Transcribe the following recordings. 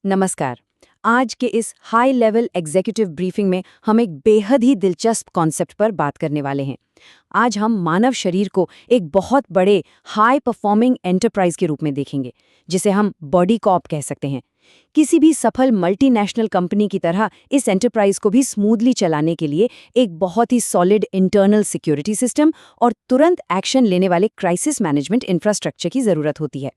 नमस्कार। आज के इस हाई लेवल एग्जीक्यूटिव ब्रीफिंग में हम एक बेहद ही दिलचस्प कॉन्सेप्ट पर बात करने वाले हैं। आज हम मानव शरीर को एक बहुत बड़े हाई परफॉर्मिंग एंटरप्राइज के रूप में देखेंगे, जिसे हम बॉडी कॉप कह सकते हैं। किसी भी सफल मल्टीनेशनल कंपनी की तरह इस एंटरप्राइज को भी स्मूथली चलाने के लिए एक बहुत ही सॉलिड इंटरनल सिक्योरिटी सिस्टम और तुरंत एक्शन लेने वाले क्राइसिस मैनेजमेंट इंफ्रास्ट्रक्चर की जरूरत होती है।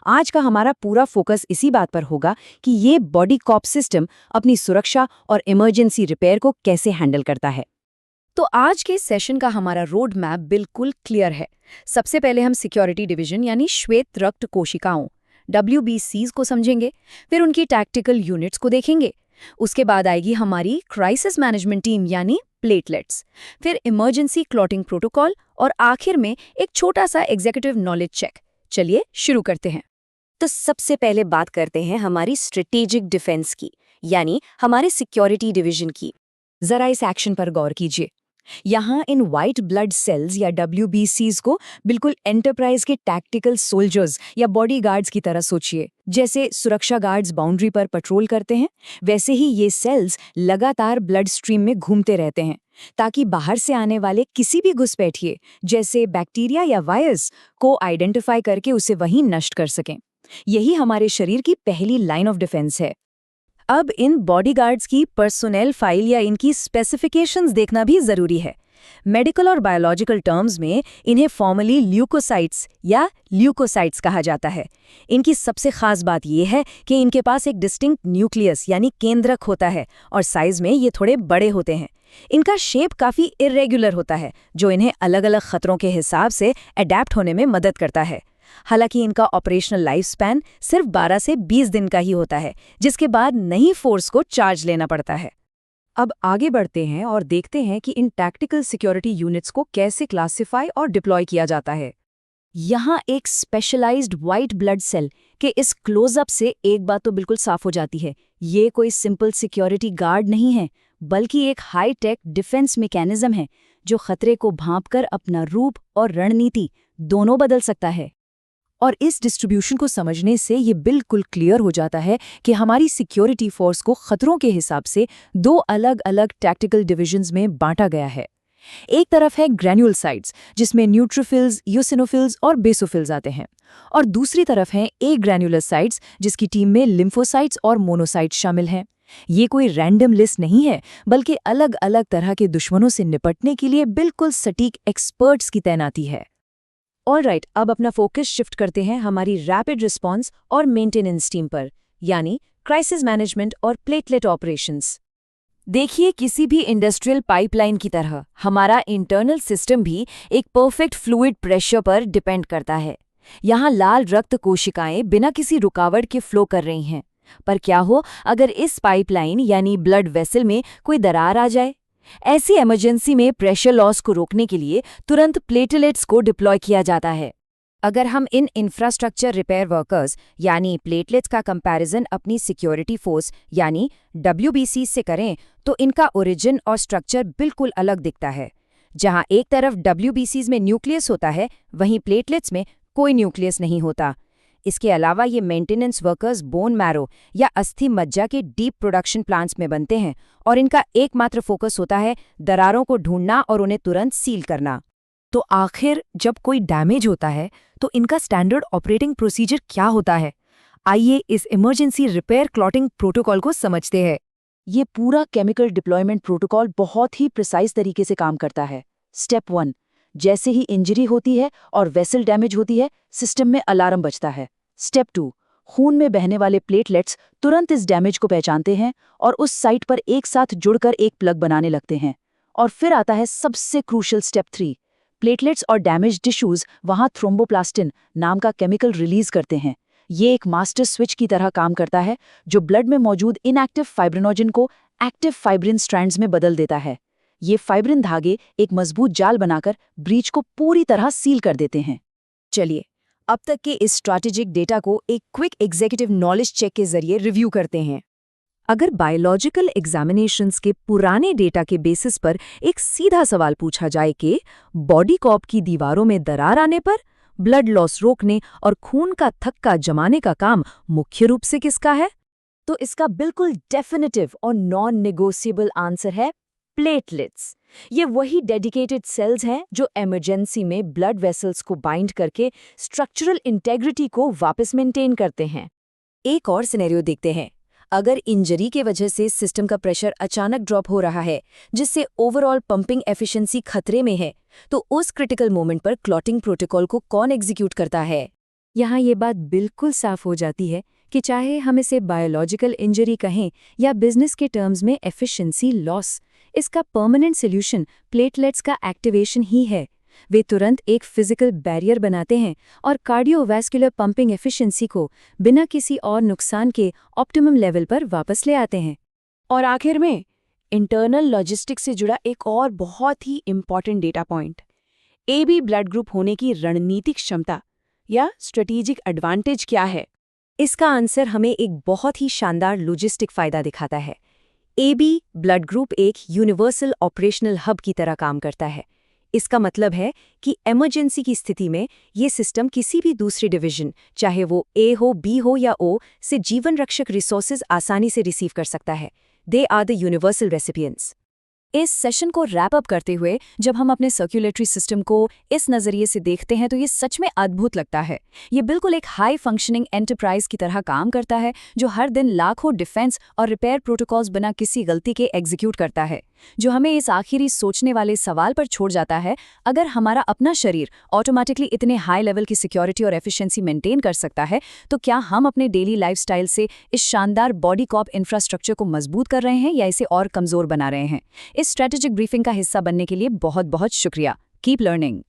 आज का हमारा पूरा फोकस इसी बात पर होगा कि ये बॉडी कॉप सिस्टम अपनी सुरक्षा और इमरजेंसी रिपेयर को कैसे हैंडल करता है। तो आज के सेशन का हमारा रोड मैप बिल्कुल क्लियर है। सबसे पहले हम सिक्योरिटी डिवीजन यानी श्वेत रक्त कोशिकाओं WBCs को समझेंगे, फिर उनकी टैक्टिकल यूनिट्स को देखेंगे। उसके बाद आएगी हमारी क्राइसिस मैनेजमेंट टीम यानी प्लेटलेट्स, फिर इमरजेंसी क्लॉटिंग प्रोटोकॉल और आखिर में एक छोटा सा एग्जीक्यूटिव नॉलेज चेक। चलिए शुरू करते हैं। तो सबसे पहले बात करते हैं हमारी स्ट्रेटेजिक डिफेंस की, यानी हमारे सिक्योरिटी डिवीजन की। जरा इस एक्शन पर गौर कीजिए। यहाँ इन वाइट ब्लड सेल्स या WBCs को बिल्कुल एंटरप्राइज के टैक्टिकल सोल्जर्स या बॉडीगार्ड्स की तरह सोचिए। जैसे सुरक्षा गार्ड्स बाउंड्री पर पेट्रोल करते हैं, वैसे ही ये सेल्स लगातार ब्लड स्ट्रीम में घूमते रहते हैं ताकि बाहर से आने वाले किसी भी घुसपैठिए जैसे बैक्टीरिया या वायरस को आइडेंटिफाई करके उसे वहीं नष्ट कर सकें। यही हमारे शरीर की पहली लाइन ऑफ डिफेंस है। अब इन बॉडीगार्ड्स की पर्सोनेल फाइल या इनकी स्पेसिफिकेशंस देखना भी जरूरी है। मेडिकल और बायोलॉजिकल टर्म्स में इन्हें फॉर्मली ल्यूकोसाइट्स या ल्यूकोसाइट्स कहा जाता है। इनकी सबसे खास बात यह है कि इनके पास एक डिस्टिंक्ट न्यूक्लियस यानी केंद्रक होता है और साइज में ये थोड़े बड़े होते हैं। इनका शेप काफी इरेगुलर होता है, जो इन्हें अलग अलग खतरों के हिसाब से अडेप्ट होने में मदद करता है। हालांकि इनका ऑपरेशनल लाइफ स्पैन सिर्फ 12 से 20 दिन का ही होता है, जिसके बाद नई फोर्स को चार्ज लेना पड़ता है। अब आगे बढ़ते हैं और देखते हैं कि इन टैक्टिकल सिक्योरिटी यूनिट्स को कैसे क्लासिफाई और डिप्लॉय किया जाता है। यहाँ एक स्पेशलाइज्ड व्हाइट ब्लड सेल के इस क्लोजअप से एक बात तो बिल्कुल साफ हो जाती है, ये कोई सिंपल सिक्योरिटी गार्ड नहीं है, बल्कि एक हाई टेक डिफेंस मैकेनिज्म है जो खतरे को भांपकर अपना रूप और रणनीति दोनों बदल सकता है। और इस डिस्ट्रीब्यूशन को समझने से ये बिल्कुल क्लियर हो जाता है कि हमारी सिक्योरिटी फोर्स को खतरों के हिसाब से दो अलग अलग टैक्टिकल डिविजन्स में बांटा गया है। एक तरफ है ग्रैन्युलोसाइट्स, जिसमें न्यूट्रोफिल्स, यूसिनोफिल्स और बेसोफिल्स आते हैं, और दूसरी तरफ हैं एग्रैन्युलोसाइट्स, जिसकी टीम में लिम्फोसाइट्स और मोनोसाइट्स शामिल हैं। ये कोई रैंडम लिस्ट नहीं है, बल्कि अलग अलग तरह के दुश्मनों से निपटने के लिए बिल्कुल सटीक एक्सपर्ट्स की तैनाती है। ऑलराइट, अब अपना फोकस शिफ्ट करते हैं हमारी रैपिड रिस्पॉन्स और मेंटेनेंस टीम पर, यानी क्राइसिस मैनेजमेंट और प्लेटलेट ऑपरेशंस। देखिए, किसी भी इंडस्ट्रियल पाइपलाइन की तरह हमारा इंटरनल सिस्टम भी एक परफेक्ट फ्लूइड प्रेशर पर डिपेंड करता है। यहाँ लाल रक्त कोशिकाएं बिना किसी रुकावट के फ्लो कर रही हैं, पर क्या हो अगर इस पाइपलाइन यानी ब्लड वेसल में कोई दरार आ जाए? ऐसी इमरजेंसी में प्रेशर लॉस को रोकने के लिए तुरंत प्लेटलेट्स को डिप्लॉय किया जाता है। अगर हम इन इंफ्रास्ट्रक्चर रिपेयर वर्कर्स यानी प्लेटलेट्स का कंपैरिजन अपनी सिक्योरिटी फोर्स यानी WBC से करें, तो इनका ओरिजिन और स्ट्रक्चर बिल्कुल अलग दिखता है। जहां एक तरफ WBCs में न्यूक्लियस होता है, वहीं प्लेटलेट्स में कोई न्यूक्लियस नहीं होता। इसके अलावा ये मेंटेनेंस वर्कर्स बोन मैरो या अस्थि मज्जा के डीप प्रोडक्शन प्लांट्स में बनते हैं और इनका एकमात्र फोकस होता है दरारों को ढूंढना और उन्हें तुरंत सील करना। तो आखिर जब कोई डैमेज होता है तो इनका स्टैंडर्ड ऑपरेटिंग प्रोसीजर क्या होता है? आइए इस इमरजेंसी रिपेयर क्लॉटिंग प्रोटोकॉल को समझते हैं। ये पूरा केमिकल डिप्लॉयमेंट प्रोटोकॉल बहुत ही प्रिसाइज तरीके से काम करता है। स्टेप 1, जैसे ही इंजरी होती है और वेसल डैमेज होती है, सिस्टम में अलार्म बजता है। स्टेप 2, खून में बहने वाले प्लेटलेट्स तुरंत इस डैमेज को पहचानते हैं और उस साइट पर एक साथ जुड़कर एक प्लग बनाने लगते हैं। और फिर आता है सबसे क्रूशियल स्टेप 3, प्लेटलेट्स और डैमेज टिश्यूज वहां थ्रोम्बोप्लास्टिन नाम का केमिकल रिलीज करते हैं। ये एक मास्टर स्विच की तरह काम करता है जो ब्लड में मौजूद इनएक्टिव फाइब्रिनोजन को एक्टिव फाइब्रिन स्ट्रैंड्स में बदल देता है। ये फाइब्रिन धागे एक मजबूत जाल बनाकर ब्रीच को पूरी तरह सील कर देते हैं। चलिए, अब तक के इस स्ट्रैटेजिक डेटा को एक क्विक एग्जीक्यूटिव नॉलेज चेक के जरिए रिव्यू करते हैं। अगर बायोलॉजिकल एग्जामिनेशंस के पुराने डेटा के बेसिस पर एक सीधा सवाल पूछा जाए कि बॉडी कॉप की दीवारों में दरार आने पर ब्लड लॉस रोकने और खून का थक्का जमाने का काम मुख्य रूप से किसका है? तो इसका बिल्कुल डेफिनेटिव और नॉन नेगोशिएबल आंसर है प्लेटलेट्स। ये वही डेडिकेटेड सेल्स हैं जो इमरजेंसी में ब्लड वेसल्स को बाइंड करके स्ट्रक्चरल इंटेग्रिटी को वापस मेंटेन करते हैं। एक और सिनेरियो देखते हैं। अगर इंजरी के वजह से सिस्टम का प्रेशर अचानक ड्रॉप हो रहा है, जिससे ओवरऑल पंपिंग एफिशिएंसी खतरे में है, तो उस क्रिटिकल मोमेंट पर क्लॉटिंग प्रोटोकॉल को कौन एग्जीक्यूट करता है? यहाँ ये बात बिल्कुल साफ हो जाती है कि चाहे हम इसे बायोलॉजिकल इंजरी कहें या बिजनेस के टर्म्स में एफिशिएंसी लॉस, इसका परमानेंट सॉल्यूशन प्लेटलेट्स का एक्टिवेशन ही है। वे तुरंत एक फिजिकल बैरियर बनाते हैं और कार्डियोवैस्कुलर पंपिंग एफिशिएंसी को बिना किसी और नुकसान के ऑप्टिमम लेवल पर वापस ले आते हैं। और आखिर में इंटरनल लॉजिस्टिक्स से जुड़ा एक और बहुत ही important data point, AB blood group होने की रणनीतिक क्षमता या स्ट्रेटेजिक एडवांटेज क्या है? इसका आंसर हमें एक बहुत ही शानदार लॉजिस्टिक फायदा दिखाता है। AB ब्लड ग्रुप एक यूनिवर्सल ऑपरेशनल हब की तरह काम करता है। इसका मतलब है कि इमरजेंसी की स्थिति में ये सिस्टम किसी भी दूसरे डिवीजन, चाहे वो A हो, B हो या O, से जीवन रक्षक रिसोर्सेज आसानी से रिसीव कर सकता है। They are the universal recipients. इस सेशन को रैप अप करते हुए जब हम अपने सर्कुलेटरी सिस्टम को इस नज़रिए से देखते हैं तो ये सच में अद्भुत लगता है। ये बिल्कुल एक हाई फंक्शनिंग एंटरप्राइज की तरह काम करता है, जो हर दिन लाखों डिफेंस और रिपेयर प्रोटोकॉल्स बिना किसी गलती के एग्जीक्यूट करता है, जो हमें इस आखिरी सोचने वाले सवाल पर छोड़ जाता है, अगर हमारा अपना शरीर ऑटोमेटिकली इतने हाई लेवल की सिक्योरिटी और एफिशिएंसी मेंटेन कर सकता है, तो क्या हम अपने डेली लाइफस्टाइल से इस शानदार बॉडी कॉप इंफ्रास्ट्रक्चर को मजबूत कर रहे हैं या इसे और कमजोर बना रहे हैं? इस स्ट्रेटेजिक ब्रीफिंग का हिस्सा बनने के लिए बहुत बहुत शुक्रिया। Keep learning.